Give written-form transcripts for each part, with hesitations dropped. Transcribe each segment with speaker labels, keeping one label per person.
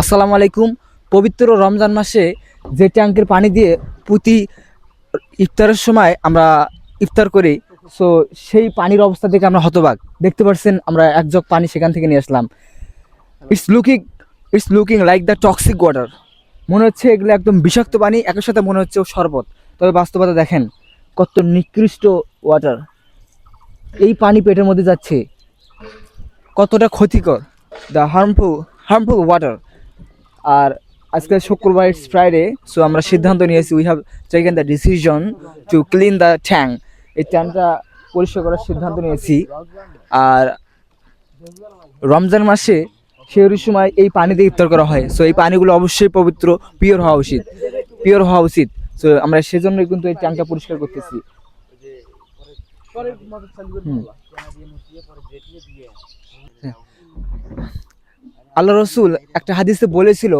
Speaker 1: আসসালামু আলাইকুম। পবিত্র রমজান মাসে যে ট্যাঙ্কের পানি দিয়ে প্রতি ইফতারের সময় আমরা ইফতার করি, সো সেই পানির অবস্থা থেকে আমরা হতবাক। দেখতে পাচ্ছেন আমরা এক জগ পানি সেখান থেকে নিয়ে আসলাম। It's looking it's looking like the toxic water. মনে হচ্ছে এগুলো একদম বিষাক্ত পানি, একই সাথে মনে হচ্ছে ও শরবত। তবে বাস্তবতা দেখেন কত নিকৃষ্ট ওয়াটার। এই পানি পেটের মধ্যে যাচ্ছে, কতটা ক্ষতিকর, দ্য হার্মফুল ওয়াটার। আর আজকে শুক্রবার, ইটস ফ্রাইডে, সো আমরা সিদ্ধান্ত নিয়েছি, we have taken the decision to clean the tank. এই ট্যাঙ্কটা পরিষ্কার করার সিদ্ধান্ত নিয়েছি। আর রমজান মাসে সেহরির সময় এই পানি দিয়ে ইফতার করা হয়, সো এই পানিগুলো অবশ্যই পবিত্র, পিওর হওয়া উচিত। সো আমরা সেজন্যই কিন্তু এই ট্যাঙ্কটা পরিষ্কার করতেছি। আল্লাহ রসুল একটা হাদিসে বলেছিল,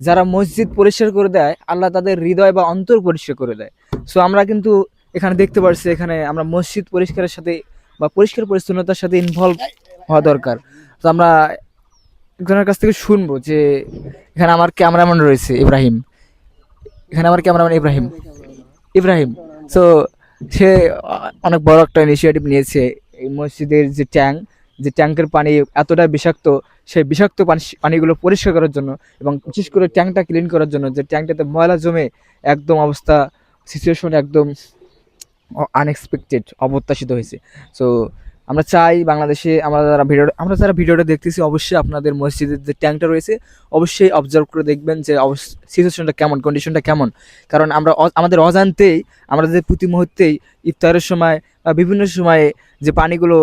Speaker 1: যারা মসজিদ পরিষ্কার করে দেয় আল্লাহ তাদের হৃদয় বা অন্তর পরিষ্কার করে দেয়। সো আমরা কিন্তু এখানে দেখতে পাচ্ছি, এখানে আমরা মসজিদ পরিষ্কারের সাথে বা পরিষ্কার পরিচ্ছন্নতার সাথে ইনভলভ হওয়া দরকার। তো আমরা একজনের কাছ থেকে শুনবো যে এখানে আমার ক্যামেরাম্যান রয়েছে ইব্রাহিম, ইব্রাহিম। সো সে অনেক বড় একটা ইনিশিয়েটিভ নিয়েছে। এই মসজিদের যে ট্যাঙ্কের পানি এতটা বিষাক্ত, সেই বিষাক্ত পানিগুলো পরিষ্কার করার জন্য এবং বিশেষ করে ট্যাঙ্কটা ক্লিন করার জন্য, যে ট্যাঙ্কটাতে ময়লা জমে একদম সিচুয়েশন একদম আনএক্সপেক্টেড, অপ্রত্যাশিত হয়েছে। সো আমরা চাই বাংলাদেশে আমরা যারা ভিডিওটা দেখতেছি, অবশ্যই আপনাদের মসজিদের যে ট্যাঙ্কটা রয়েছে অবশ্যই অবজার্ভ করে দেখবেন যে সিচুয়েশনটা কেমন, কন্ডিশনটা কেমন। কারণ আমরা আমাদের অজান্তেই আমরা যে প্রতি মুহূর্তেই ইফতারের সময় বা বিভিন্ন সময়ে যে পানিগুলো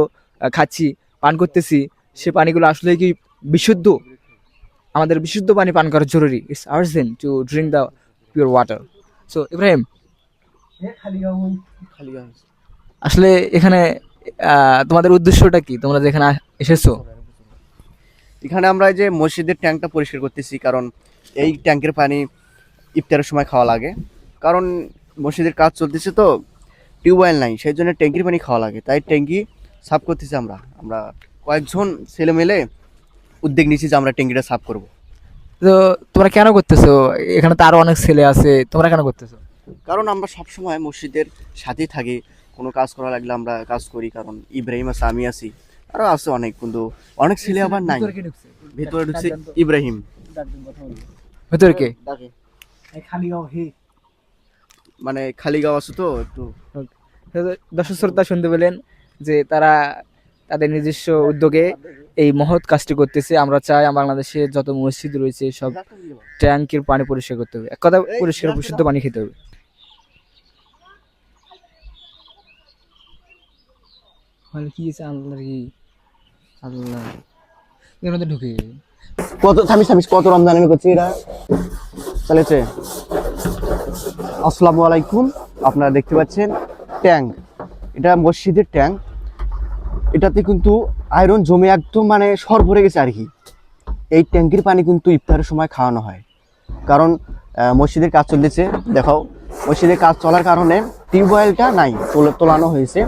Speaker 1: খাচ্ছি, পান করতেছি, সে পানিগুলো আসলে কি বিশুদ্ধ? আমাদের বিশুদ্ধ পানি পান করা জরুরি। It's urgent to drink the pure water. So Ibrahim, আসলে এখানে তোমাদের উদ্দেশ্যটা কি? তোমরা যেখানে এসেছো?
Speaker 2: এখানে আমরা এই যে মসজিদের ট্যাঙ্কটা পরিষ্কার করতেছি, কারণ এই ট্যাঙ্কের পানি ইফতারের সময় খাওয়া লাগে। কারণ মসজিদের কাজ চলতেছে, তো টিউবওয়েল নাই, সেই জন্য ট্যাঙ্কির পানি খাওয়া লাগে। তাই ট্যাঙ্কি সাফ করতেছি আমরা কয়েকজন ছেলে মেলে উদ্যোগ নিয়েছি যে আমরা ট্যাঙ্কিটা সাফ করব।
Speaker 1: তো তোমরা কেন করতেছো? এখানে তো আরো অনেক ছেলে আছে, তোমরা কেন করতেছো?
Speaker 2: কারণ আমরা সবসময় মসজিদের সাথেই থাকি, কোনো কাজ করা লাগলে আমরা কাজ করি। কারণ ইব্রাহিম আছে, আমি আছি, আরও আছে অনেক, কিন্তু অনেক ছেলে আবার নাই। ভিতরে ঢুকছে ইব্রাহিম।
Speaker 1: ভেতরে কে?
Speaker 2: মানে খালি গাঁও আছে তো একটু।
Speaker 1: দর্শক শ্রোতা শুনতে পেলেন যে তারা তাদের নিজস্ব উদ্যোগে এই মহৎ কাজটি করতেছে। আমরা চাই বাংলাদেশে যত মসজিদ রয়েছে সব ট্যাঙ্কের পানি পরিষ্কার করতে হবে, এক কথা পরিষ্কার বিশুদ্ধ পানি খেতে হবে। কি আল্লাহ এর মধ্যে ঢুকে
Speaker 2: কত থামিস কত রমজান আমি করছি, এরা চলেছে। আসসালামু আলাইকুম। আপনারা দেখতে পাচ্ছেন ট্যাঙ্ক, এটা মসজিদের ট্যাঙ্ক। এটাতে কিন্তু আয়রন জমে একদম মানে সর ভরে গেছে আর কি। এই ট্যাঙ্কির পানি কিন্তু ইফতারের সময় খাওয়ানো হয়, কারণ মসজিদের কাজ চলতেছে। দেখাও, মসজিদের কাজ চলার কারণে টিউবওয়েলটা নাই, তোলানো হয়েছে,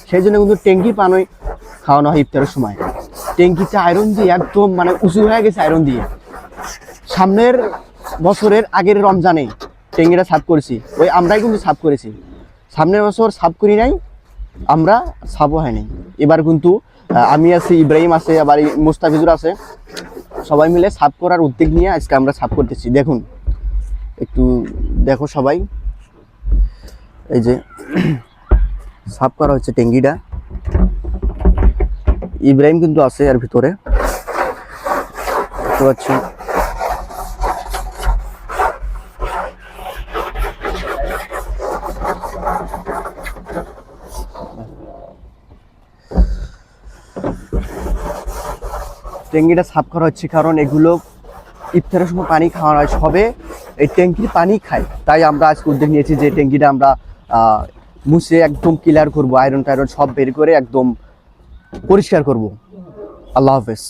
Speaker 2: সেই জন্য কিন্তু ট্যাঙ্কির পানি খাওয়ানো হয় ইফতারের সময়। ট্যাঙ্কিতে আয়রন দিয়ে একদম মানে উঁচু হয়ে গেছে আয়রন দিয়ে। সামনের বছরের আগের রমজানে ট্যাঙ্কিটা সাফ করেছি, ওই আমরাই কিন্তু সাফ করেছি। সামনের বছর সাফ করি নাই আমরা, সাফও হয় নাই। এবার কিন্তু আমি আছি, ইব্রাহিম আছে, আবার মুস্তাফিজুর আছে, সবাই মিলে সাফ করার উদ্যোগ নিয়ে আজকে আমরা সাফ করতেছি। দেখুন, একটু দেখো সবাই, এই যে সাফ করা হচ্ছে ট্যাঙ্কিটা। ইব্রাহিম কিন্তু আছে এর ভিতরে, দেখতে পাচ্ছি। ট্যাঙ্কিটা সাফ করা হচ্ছে, কারণ এগুলো ইফতারের সময় পানি খাওয়ানো হয়, সবে এই ট্যাঙ্কির পানি খায়। তাই আমরা আজকে উদ্যোগ নিয়েছি যে ট্যাঙ্কিটা আমরা মুছে একদম ক্লিয়ার করবো, আয়রন টায়রন সব বের করে একদম পরিষ্কার করব। আল্লাহ হাফেজ।